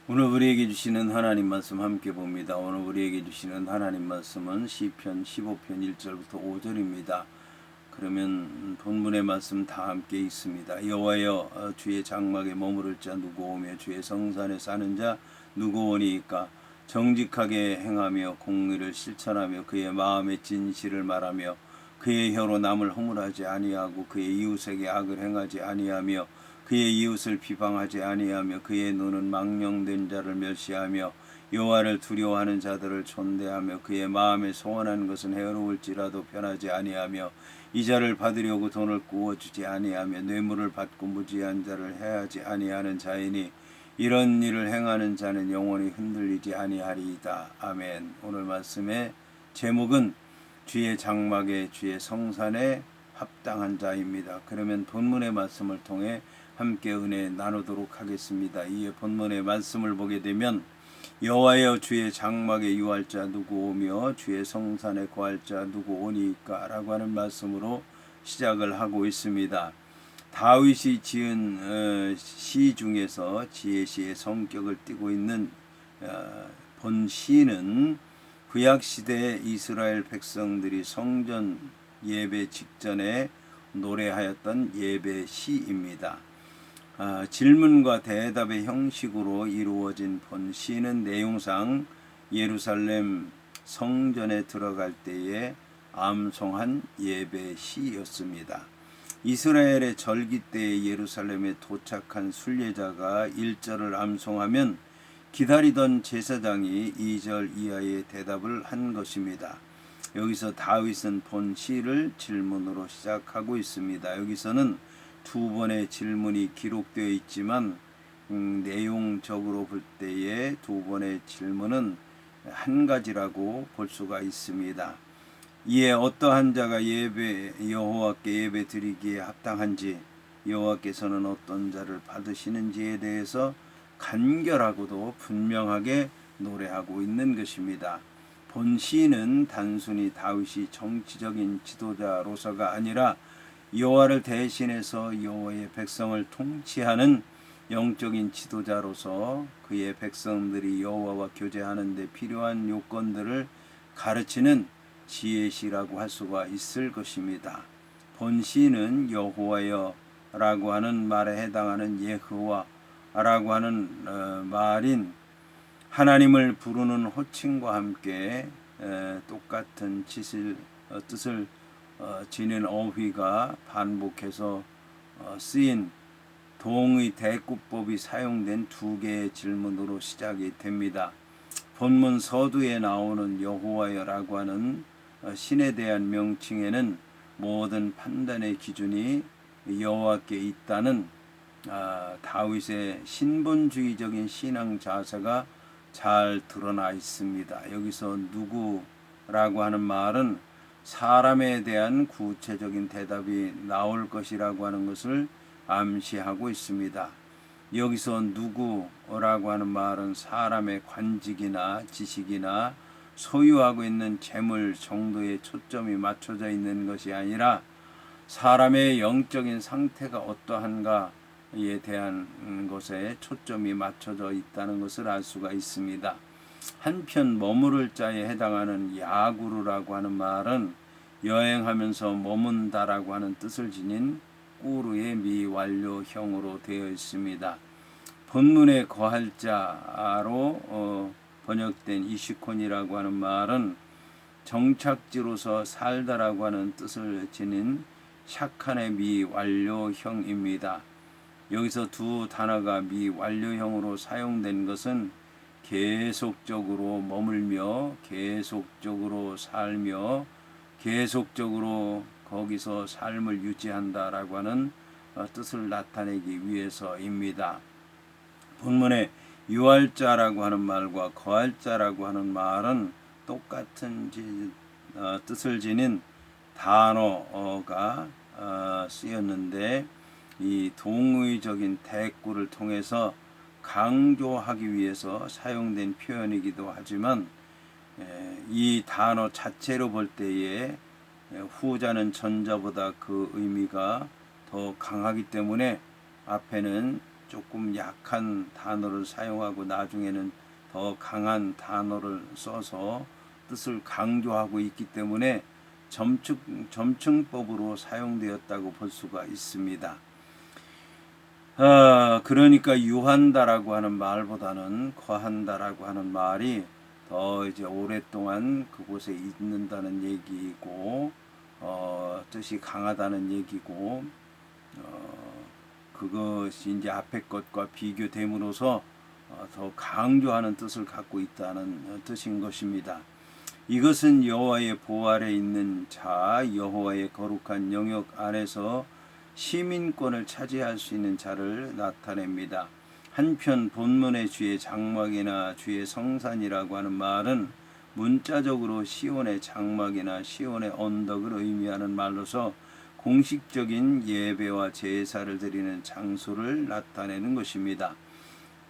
오늘 우리에게 주시는 하나님 말씀 함께 봅니다. 오늘 우리에게 주시는 하나님 말씀은 시편 15편 1절부터 5절입니다. 그러면 본문의 말씀 다 함께 있습니다. 여호와여, 주의 장막에 머무를 자 누구 오며 주의 성산에 사는 자 누구 오니이까. 정직하게 행하며 공의를 실천하며 그의 마음의 진실을 말하며 그의 혀로 남을 허물하지 아니하고 그의 이웃에게 악을 행하지 아니하며 그의 이웃을 비방하지 아니하며 그의 눈은 망령된 자를 멸시하며 여호와를 두려워하는 자들을 존대하며 그의 마음에 소원한 것은 해로울지라도 변하지 아니하며 이자를 받으려고 돈을 구워주지 아니하며 뇌물을 받고 무지한 자를 해하지 아니하는 자이니 이런 일을 행하는 자는 영원히 흔들리지 아니하리이다. 아멘. 오늘 말씀의 제목은 주의 장막에 주의 성산에 합당한 자입니다. 그러면 본문의 말씀을 통해 함께 은혜 나누도록 하겠습니다. 이에 본문의 말씀을 보게 되면 여호와여, 주의 장막에 유할 자 누구 오며 주의 성산에 거할 자 누구 오니까 라고 하는 말씀으로 시작을 하고 있습니다. 다윗이 지은 시 중에서 지혜시의 성격을 띠고 있는 본 시는 구약시대 이스라엘 백성들이 성전 예배 직전에 노래하였던 예배 시입니다. 질문과 대답의 형식으로 이루어진 본 시는 내용상 예루살렘 성전에 들어갈 때에 암송한 예배 시였습니다. 이스라엘의 절기 때에 예루살렘에 도착한 순례자가 1절을 암송하면 기다리던 제사장이 2절 이하의 대답을 한 것입니다. 여기서 다윗은 본 시를 질문으로 시작하고 있습니다. 여기서는 두 번의 질문이 기록되어 있지만 내용적으로 볼 때에 두 번의 질문은 한 가지라고 볼 수가 있습니다. 이에 어떠한 자가 여호와께 예배 드리기에 합당한지, 여호와께서는 어떤 자를 받으시는지에 대해서 간결하고도 분명하게 노래하고 있는 것입니다. 본 시는 단순히 다윗이 정치적인 지도자로서가 아니라 여호와를 대신해서 여호와의 백성을 통치하는 영적인 지도자로서 그의 백성들이 여호와와 교제하는 데 필요한 요건들을 가르치는 지혜시라고 할 수가 있을 것입니다. 본 시는 여호와여 라고 하는 말에 해당하는 예흐와라고 하는 말인 하나님을 부르는 호칭과 함께 똑같은 뜻을 지닌 어휘가 반복해서 쓰인 동의 대꾸법이 사용된 두 개의 질문으로 시작이 됩니다. 본문 서두에 나오는 여호와여라고 하는 신에 대한 명칭에는 모든 판단의 기준이 여호와께 있다는 다윗의 신본주의적인 신앙 자세가 잘 드러나 있습니다. 여기서 누구라고 하는 말은 사람에 대한 구체적인 대답이 나올 것이라고 하는 것을 암시하고 있습니다. 여기서 누구라고 하는 말은 사람의 관직이나 지식이나 소유하고 있는 재물 정도에 초점이 맞춰져 있는 것이 아니라 사람의 영적인 상태가 어떠한가에 대한 것에 초점이 맞춰져 있다는 것을 알 수가 있습니다. 한편 머무를 자에 해당하는 야구르라고 하는 말은 여행하면서 머문다라고 하는 뜻을 지닌 꾸르의 미완료형으로 되어 있습니다. 본문의 거할 자로 번역된 이시콘이라고 하는 말은 정착지로서 살다라고 하는 뜻을 지닌 샤칸의 미완료형입니다. 여기서 두 단어가 미완료형으로 사용된 것은 계속적으로 머물며 계속적으로 살며 계속적으로 거기서 삶을 유지한다라고 하는 뜻을 나타내기 위해서입니다. 본문에 유할자라고 하는 말과 거할자라고 하는 말은 똑같은 뜻을 지닌 단어가 쓰였는데 이 동의적인 대꾸를 통해서 강조하기 위해서 사용된 표현이기도 하지만 이 단어 자체로 볼 때에 후자는 전자보다 그 의미가 더 강하기 때문에 앞에는 조금 약한 단어를 사용하고 나중에는 더 강한 단어를 써서 뜻을 강조하고 있기 때문에 점층법으로 사용되었다고 볼 수가 있습니다. 그러니까 유한다라고 하는 말보다는 거한다라고 하는 말이 더 이제 오랫동안 그곳에 있는다는 얘기고, 뜻이 강하다는 얘기고, 그것이 이제 앞에 것과 비교됨으로써 더 강조하는 뜻을 갖고 있다는 뜻인 것입니다. 이것은 여호와의 보호 아래 있는 자, 여호와의 거룩한 영역 안에서 시민권을 차지할 수 있는 자를 나타냅니다. 한편 본문의 주의 장막이나 주의 성산이라고 하는 말은 문자적으로 시온의 장막이나 시온의 언덕을 의미하는 말로서 공식적인 예배와 제사를 드리는 장소를 나타내는 것입니다.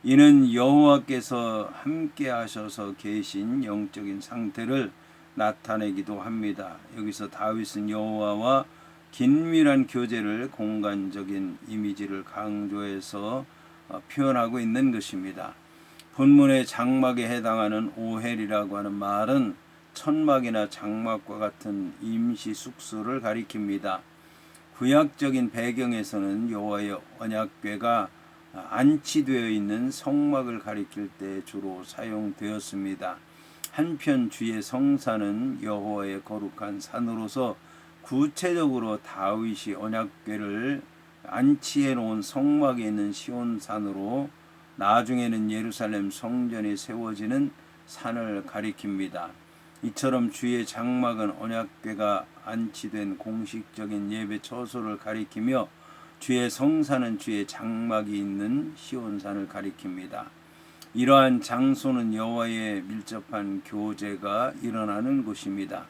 이는 여호와께서 함께 하셔서 계신 영적인 상태를 나타내기도 합니다. 여기서 다윗은 여호와와 긴밀한 교제를 공간적인 이미지를 강조해서 표현하고 있는 것입니다. 본문의 장막에 해당하는 오헬이라고 하는 말은 천막이나 장막과 같은 임시 숙소를 가리킵니다. 구약적인 배경에서는 여호와의 언약궤가 안치되어 있는 성막을 가리킬 때 주로 사용되었습니다. 한편 주의 성산은 여호와의 거룩한 산으로서 구체적으로 다윗이 언약궤를 안치해 놓은 성막에 있는 시온산으로 나중에는 예루살렘 성전이 세워지는 산을 가리킵니다. 이처럼 주의 장막은 언약궤가 안치된 공식적인 예배 처소를 가리키며 주의 성산은 주의 장막이 있는 시온산을 가리킵니다. 이러한 장소는 여호와의 밀접한 교제가 일어나는 곳입니다.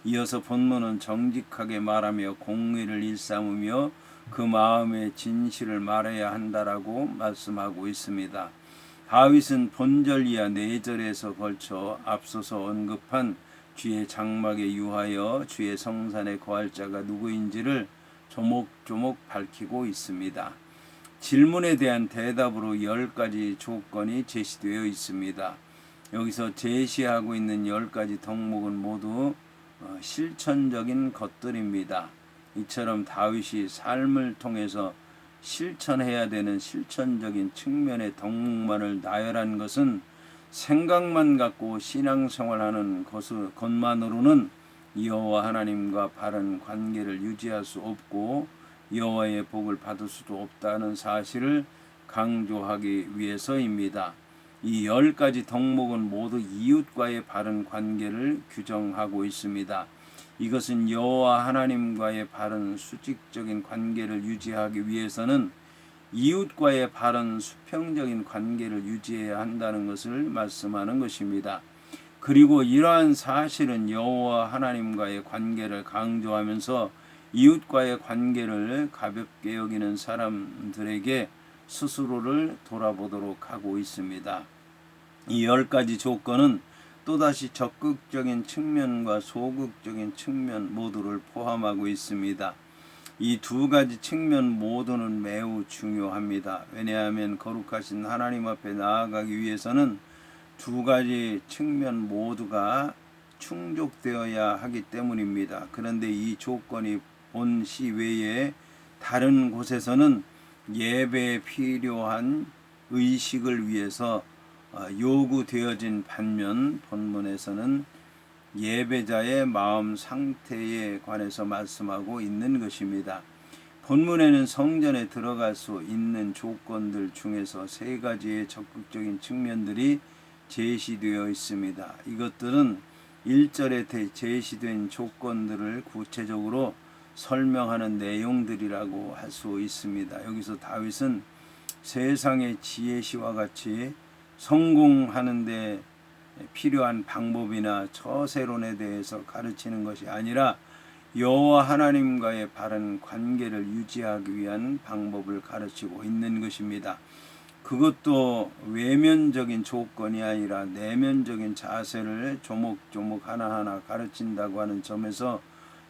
이어서 본문은 정직하게 말하며 공의를 일삼으며 그 마음의 진실을 말해야 한다라고 말씀하고 있습니다. 다윗은 본절 이하 4절에서 걸쳐 앞서서 언급한 주의 장막에 유하여 주의 성산에 거할 자가 누구인지를 조목조목 밝히고 있습니다. 질문에 대한 대답으로 10가지 조건이 제시되어 있습니다. 여기서 제시하고 있는 10가지 덕목은 모두 실천적인 것들입니다. 이처럼 다윗이 삶을 통해서 실천해야 되는 실천적인 측면의 덕목만을 나열한 것은 생각만 갖고 신앙생활하는 것만으로는 여호와 하나님과 바른 관계를 유지할 수 없고 여호와의 복을 받을 수도 없다는 사실을 강조하기 위해서입니다. 이 10가지 덕목은 모두 이웃과의 바른 관계를 규정하고 있습니다. 이것은 여호와 하나님과의 바른 수직적인 관계를 유지하기 위해서는 이웃과의 바른 수평적인 관계를 유지해야 한다는 것을 말씀하는 것입니다. 그리고 이러한 사실은 여호와 하나님과의 관계를 강조하면서 이웃과의 관계를 가볍게 여기는 사람들에게 스스로를 돌아보도록 하고 있습니다. 이 10가지 조건은 또다시 적극적인 측면과 소극적인 측면 모두를 포함하고 있습니다. 이 2가지 측면 모두는 매우 중요합니다. 왜냐하면 거룩하신 하나님 앞에 나아가기 위해서는 2가지 측면 모두가 충족되어야 하기 때문입니다. 그런데 이 조건이 본 시외에 다른 곳에서는 예배에 필요한 의식을 위해서 요구되어진 반면 본문에서는 예배자의 마음 상태에 관해서 말씀하고 있는 것입니다. 본문에는 성전에 들어갈 수 있는 조건들 중에서 3가지의 적극적인 측면들이 제시되어 있습니다. 이것들은 1절에 제시된 조건들을 구체적으로 설명하는 내용들이라고 할 수 있습니다. 여기서 다윗은 세상의 지혜시와 같이 성공하는 데 필요한 방법이나 처세론에 대해서 가르치는 것이 아니라 여호와 하나님과의 바른 관계를 유지하기 위한 방법을 가르치고 있는 것입니다. 그것도 외면적인 조건이 아니라 내면적인 자세를 조목조목 하나하나 가르친다고 하는 점에서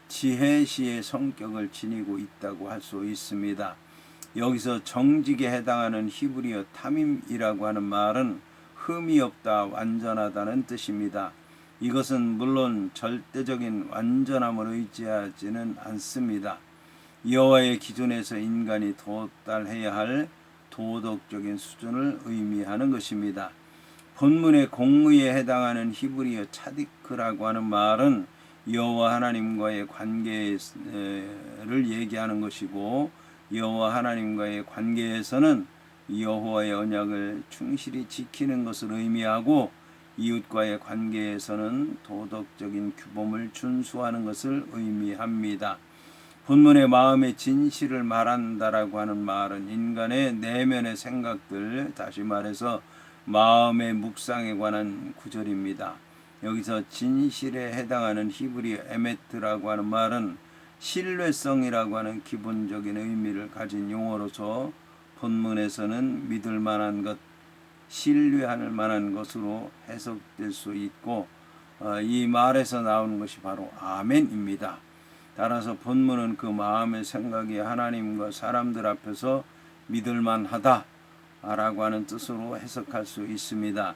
지혜시의 성격을 지니고 있다고 할 수 있습니다. 여기서 정직에 해당하는 히브리어 타밈이라고 하는 말은 흠이 없다, 완전하다는 뜻입니다. 이것은 물론 절대적인 완전함을 의지하지는 않습니다. 여호와의 기준에서 인간이 도달해야 할 도덕적인 수준을 의미하는 것입니다. 본문의 공의에 해당하는 히브리어 차디크라고 하는 말은 여호와 하나님과의 관계를 얘기하는 것이고, 여호와 하나님과의 관계에서는 여호와의 언약을 충실히 지키는 것을 의미하고, 이웃과의 관계에서는 도덕적인 규범을 준수하는 것을 의미합니다. 본문의 마음의 진실을 말한다라고 하는 말은 인간의 내면의 생각들, 다시 말해서 마음의 묵상에 관한 구절입니다. 여기서 진실에 해당하는 히브리 에메트라고 하는 말은 신뢰성이라고 하는 기본적인 의미를 가진 용어로서 본문에서는 믿을 만한 것, 신뢰할 만한 것으로 해석될 수 있고, 이 말에서 나오는 것이 바로 아멘입니다. 따라서 본문은 그 마음의 생각이 하나님과 사람들 앞에서 믿을 만하다 라고 하는 뜻으로 해석할 수 있습니다.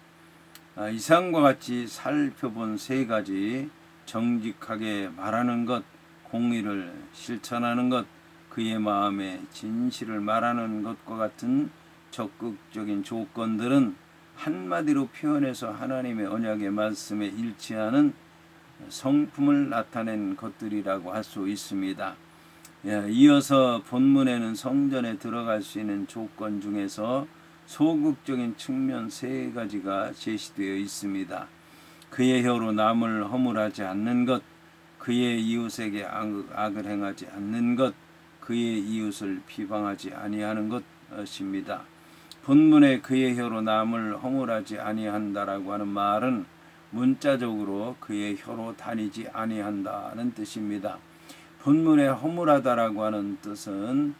이상과 같이 살펴본 세 가지, 정직하게 말하는 것, 공의를 실천하는 것, 그의 마음의 진실을 말하는 것과 같은 적극적인 조건들은 한마디로 표현해서 하나님의 언약의 말씀에 일치하는 성품을 나타낸 것들이라고 할 수 있습니다. 이어서 본문에는 성전에 들어갈 수 있는 조건 중에서 소극적인 측면 세 가지가 제시되어 있습니다. 그의 혀로 남을 허물하지 않는 것, 그의 이웃에게 악을 행하지 않는 것, 그의 이웃을 비방하지 아니하는 것입니다. 본문에 그의 혀로 남을 허물하지 아니한다라고 하는 말은 문자적으로 그의 혀로 다니지 아니한다는 뜻입니다. 본문에 허물하다라고 하는 뜻은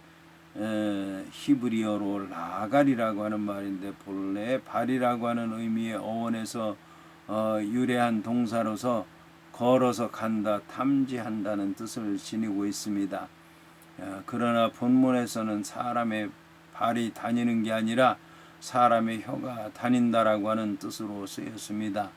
히브리어로 라갈이라고 하는 말인데, 본래 발이라고 하는 의미의 어원에서 유래한 동사로서 걸어서 간다, 탐지한다는 뜻을 지니고 있습니다. 그러나 본문에서는 사람의 발이 다니는 게 아니라 사람의 혀가 다닌다라고 하는 뜻으로 쓰였습니다.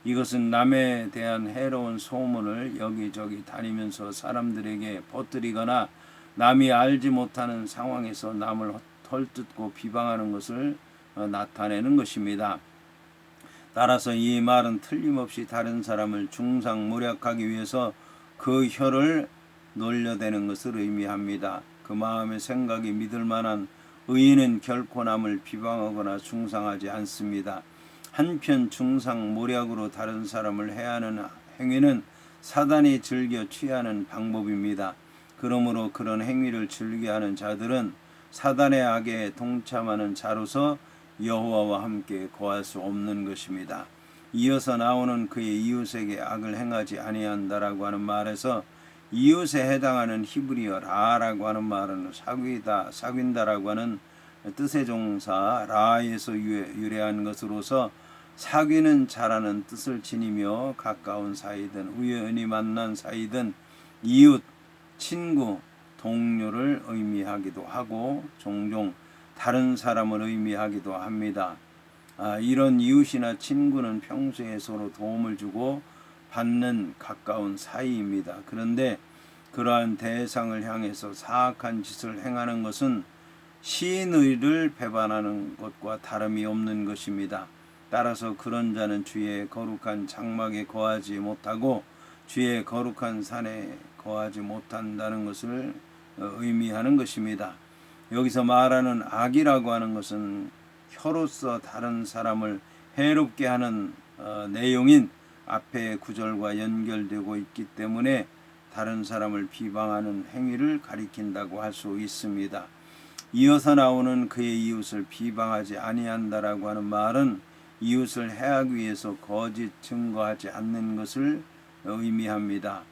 이것은 남에 대한 해로운 소문을 여기저기 다니면서 사람들에게 퍼뜨리거나 남이 알지 못하는 상황에서 남을 헐뜯고 비방하는 것을 나타내는 것입니다. 따라서 이 말은 틀림없이 다른 사람을 중상모략하기 위해서 그 혀를 놀려대는 것을 의미합니다. 그 마음의 생각이 믿을 만한 의인은 결코 남을 비방하거나 중상하지 않습니다. 한편 중상모략으로 다른 사람을 해하는 행위는 사단이 즐겨 취하는 방법입니다. 그러므로 그런 행위를 즐겨하는 자들은 사단의 악에 동참하는 자로서 여호와와 함께 거할 수 없는 것입니다. 이어서 나오는 그의 이웃에게 악을 행하지 아니한다라고 하는 말에서 이웃에 해당하는 히브리어 라라고 하는 말은 사귀다, 사귄다라고 하는 뜻의 종사 라에서 유래한 것으로서 사귀는 자라는 뜻을 지니며 가까운 사이든 우연히 만난 사이든 이웃, 친구, 동료를 의미하기도 하고 종종 다른 사람을 의미하기도 합니다. 이런 이웃이나 친구는 평소에 서로 도움을 주고 받는 가까운 사이입니다. 그런데 그러한 대상을 향해서 사악한 짓을 행하는 것은 시인의를 배반하는 것과 다름이 없는 것입니다. 따라서 그런 자는 주의 거룩한 장막에 거하지 못하고 주의 거룩한 산에 거하지 못한다는 것을 의미하는 것입니다. 여기서 말하는 악이라고 하는 것은 혀로서 다른 사람을 해롭게 하는 내용인 앞의 구절과 연결되고 있기 때문에 다른 사람을 비방하는 행위를 가리킨다고 할 수 있습니다. 이어서 나오는 그의 이웃을 비방하지 아니한다라고 하는 말은 이웃을 해하기 위해서 거짓 증거하지 않는 것을 의미합니다.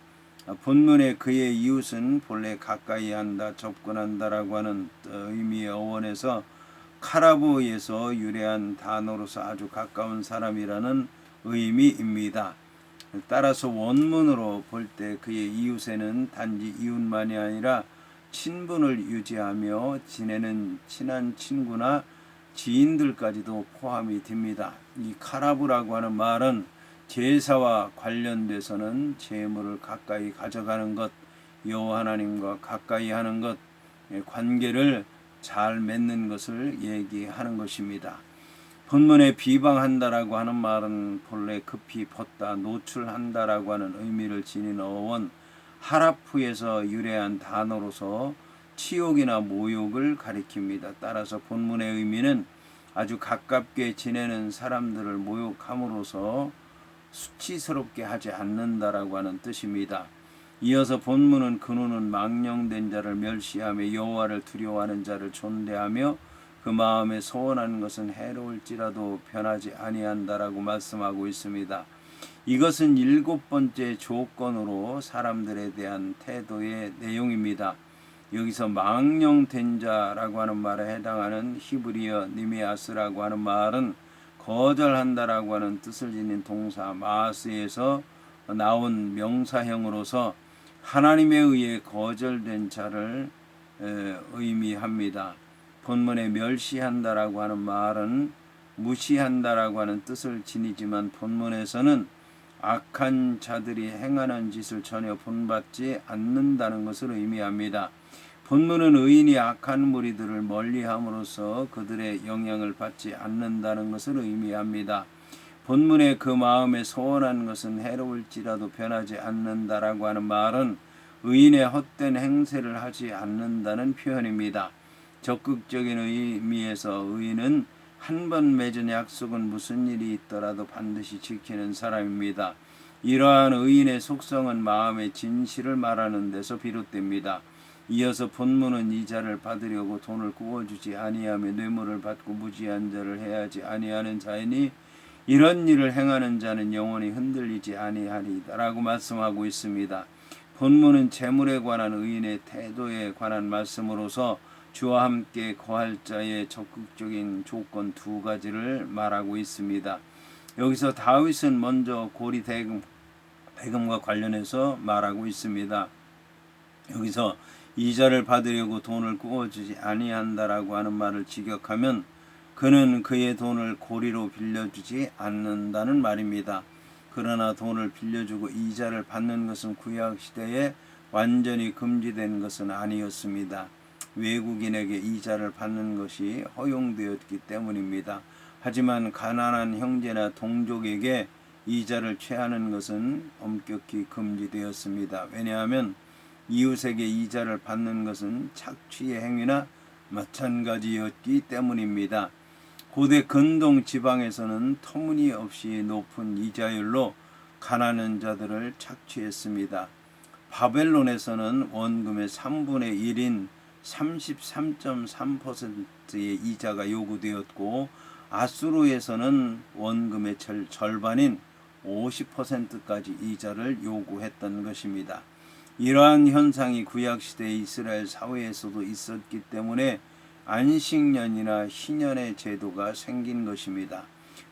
본문의 그의 이웃은 본래 가까이 한다, 접근한다라고 하는 의미의 어원에서 카라보에서 유래한 단어로서 아주 가까운 사람이라는 의미입니다. 따라서 원문으로 볼 때 그의 이웃에는 단지 이웃만이 아니라 친분을 유지하며 지내는 친한 친구나 지인들까지도 포함이 됩니다. 이 카라브라고 하는 말은 제사와 관련돼서는 재물을 가까이 가져가는 것, 여호와 하나님과 가까이 하는 것, 관계를 잘 맺는 것을 얘기하는 것입니다. 본문에 비방한다라고 하는 말은 본래 급히 벗다, 노출한다라고 하는 의미를 지닌 어원 하라프에서 유래한 단어로서 치욕이나 모욕을 가리킵니다. 따라서 본문의 의미는 아주 가깝게 지내는 사람들을 모욕함으로써 수치스럽게 하지 않는다라고 하는 뜻입니다. 이어서 본문은 근원은 망령된 자를 멸시하며 여호와를 두려워하는 자를 존대하며 그 마음에 소원하는 것은 해로울지라도 변하지 아니한다라고 말씀하고 있습니다. 이것은 7번째 조건으로 사람들에 대한 태도의 내용입니다. 여기서 망령된 자라고 하는 말에 해당하는 히브리어 니메아스라고 하는 말은 거절한다라고 하는 뜻을 지닌 동사 마스에서 나온 명사형으로서 하나님에 의해 거절된 자를 의미합니다. 본문에 멸시한다라고 하는 말은 무시한다라고 하는 뜻을 지니지만 본문에서는 악한 자들이 행하는 짓을 전혀 본받지 않는다는 것을 의미합니다. 본문은 의인이 악한 무리들을 멀리함으로써 그들의 영향을 받지 않는다는 것을 의미합니다. 본문에 그 마음에 소원한 것은 해로울지라도 변하지 않는다라고 하는 말은 의인의 헛된 행세를 하지 않는다는 표현입니다. 적극적인 의미에서 의인은 한 번 맺은 약속은 무슨 일이 있더라도 반드시 지키는 사람입니다. 이러한 의인의 속성은 마음의 진실을 말하는 데서 비롯됩니다. 이어서 본문은 이 자를 받으려고 돈을 구워주지 아니하며 뇌물을 받고 무지한 자를 해하지 아니하는 자이니 이런 일을 행하는 자는 영원히 흔들리지 아니하리라고 말씀하고 있습니다. 본문은 재물에 관한 의인의 태도에 관한 말씀으로서 주와 함께 거할 자의 적극적인 조건 2가지를 말하고 있습니다. 여기서 다윗은 먼저 고리 대금과 관련해서 말하고 있습니다. 여기서 이자를 받으려고 돈을 구워주지 아니한다라고 하는 말을 직역하면 그는 그의 돈을 고리로 빌려주지 않는다는 말입니다. 그러나 돈을 빌려주고 이자를 받는 것은 구약시대에 완전히 금지된 것은 아니었습니다. 외국인에게 이자를 받는 것이 허용되었기 때문입니다. 하지만 가난한 형제나 동족에게 이자를 취하는 것은 엄격히 금지되었습니다. 왜냐하면 이웃에게 이자를 받는 것은 착취의 행위나 마찬가지였기 때문입니다. 고대 근동 지방에서는 터무니없이 높은 이자율로 가난한 자들을 착취했습니다. 바벨론에서는 원금의 3분의 1인 33.3%의 이자가 요구되었고 아수르에서는 원금의 절반인 50%까지 이자를 요구했던 것입니다. 이러한 현상이 구약시대 이스라엘 사회에서도 있었기 때문에 안식년이나 희년의 제도가 생긴 것입니다.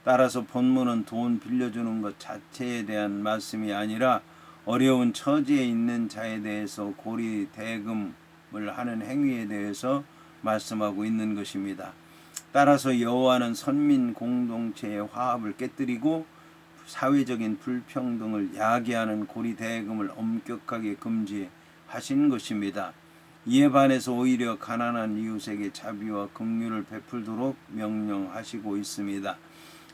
따라서 본문은 돈 빌려주는 것 자체에 대한 말씀이 아니라 어려운 처지에 있는 자에 대해서 고리 대금을 하는 행위에 대해서 말씀하고 있는 것입니다. 따라서 여호와는 선민 공동체의 화합을 깨뜨리고 사회적인 불평등을 야기하는 고리 대금을 엄격하게 금지하신 것입니다. 이에 반해서 오히려 가난한 이웃에게 자비와 긍휼을 베풀도록 명령하시고 있습니다.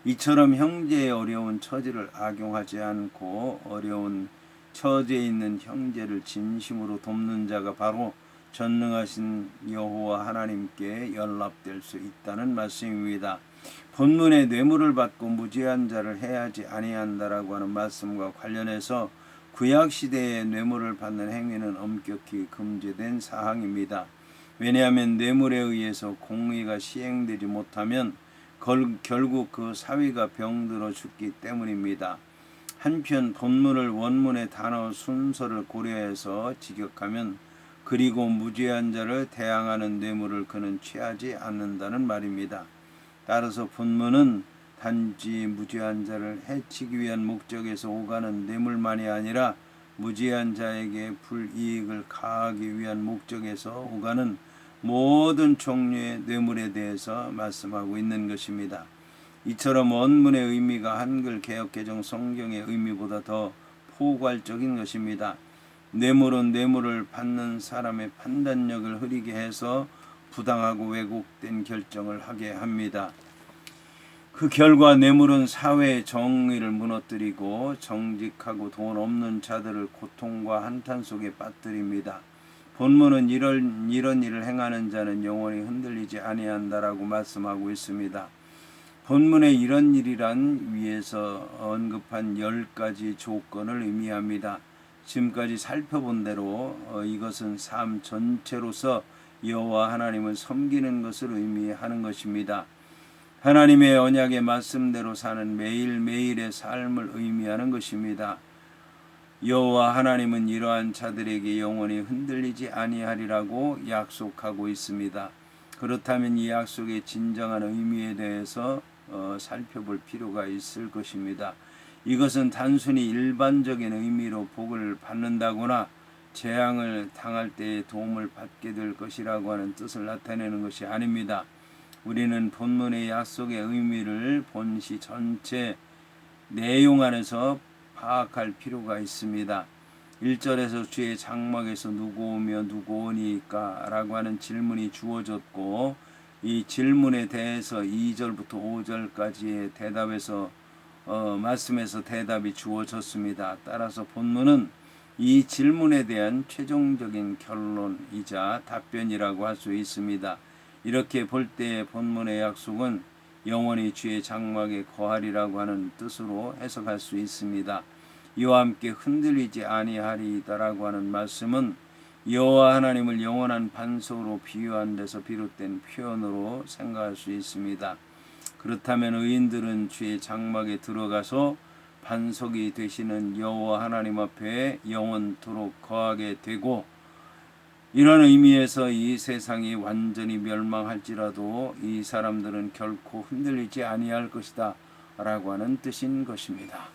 이처럼 형제의 어려운 처지를 악용하지 않고 어려운 처지에 있는 형제를 진심으로 돕는 자가 바로 전능하신 여호와 하나님께 연락될 수 있다는 말씀입니다. 본문에 뇌물을 받고 무지한 자를 해하지 아니한다라고 하는 말씀과 관련해서 구약시대에 뇌물을 받는 행위는 엄격히 금지된 사항입니다. 왜냐하면 뇌물에 의해서 공의가 시행되지 못하면 결국 그 사위가 병들어 죽기 때문입니다. 한편 본문을 원문의 단어 순서를 고려해서 직역하면 그리고 무죄한 자를 대항하는 뇌물을 그는 취하지 않는다는 말입니다. 따라서 본문은 단지 무죄한 자를 해치기 위한 목적에서 오가는 뇌물만이 아니라 무지한 자에게 불이익을 가하기 위한 목적에서 오가는 모든 종류의 뇌물에 대해서 말씀하고 있는 것입니다. 이처럼 원문의 의미가 한글 개역개정 성경의 의미보다 더 포괄적인 것입니다. 뇌물은 뇌물을 받는 사람의 판단력을 흐리게 해서 부당하고 왜곡된 결정을 하게 합니다. 그 결과 뇌물은 사회의 정의를 무너뜨리고 정직하고 돈 없는 자들을 고통과 한탄 속에 빠뜨립니다. 본문은 이런 일을 행하는 자는 영원히 흔들리지 아니한다라고 말씀하고 있습니다. 본문의 이런 일이란 위에서 언급한 10가지 조건을 의미합니다. 지금까지 살펴본 대로 이것은 삶 전체로서 여호와 하나님을 섬기는 것을 의미하는 것입니다. 하나님의 언약의 말씀대로 사는 매일매일의 삶을 의미하는 것입니다. 여호와 하나님은 이러한 자들에게 영원히 흔들리지 아니하리라고 약속하고 있습니다. 그렇다면 이 약속의 진정한 의미에 대해서 살펴볼 필요가 있을 것입니다. 이것은 단순히 일반적인 의미로 복을 받는다거나 재앙을 당할 때에 도움을 받게 될 것이라고 하는 뜻을 나타내는 것이 아닙니다. 우리는 본문의 약속의 의미를 본시 전체 내용 안에서 파악할 필요가 있습니다. 1절에서 주의 장막에서 누구 오며 누구 오니까 라고 하는 질문이 주어졌고, 이 질문에 대해서 2절부터 5절까지의 말씀에서 대답이 주어졌습니다. 따라서 본문은 이 질문에 대한 최종적인 결론이자 답변이라고 할 수 있습니다. 이렇게 볼 때 본문의 약속은 영원히 주의 장막에 거하리라고 하는 뜻으로 해석할 수 있습니다. 이와 함께 흔들리지 아니하리이다라고 하는 말씀은 여호와 하나님을 영원한 반석으로 비유한 데서 비롯된 표현으로 생각할 수 있습니다. 그렇다면 의인들은 주의 장막에 들어가서 반석이 되시는 여호와 하나님 앞에 영원토록 거하게 되고, 이런 의미에서 이 세상이 완전히 멸망할지라도 이 사람들은 결코 흔들리지 아니할 것이다 라고 하는 뜻인 것입니다.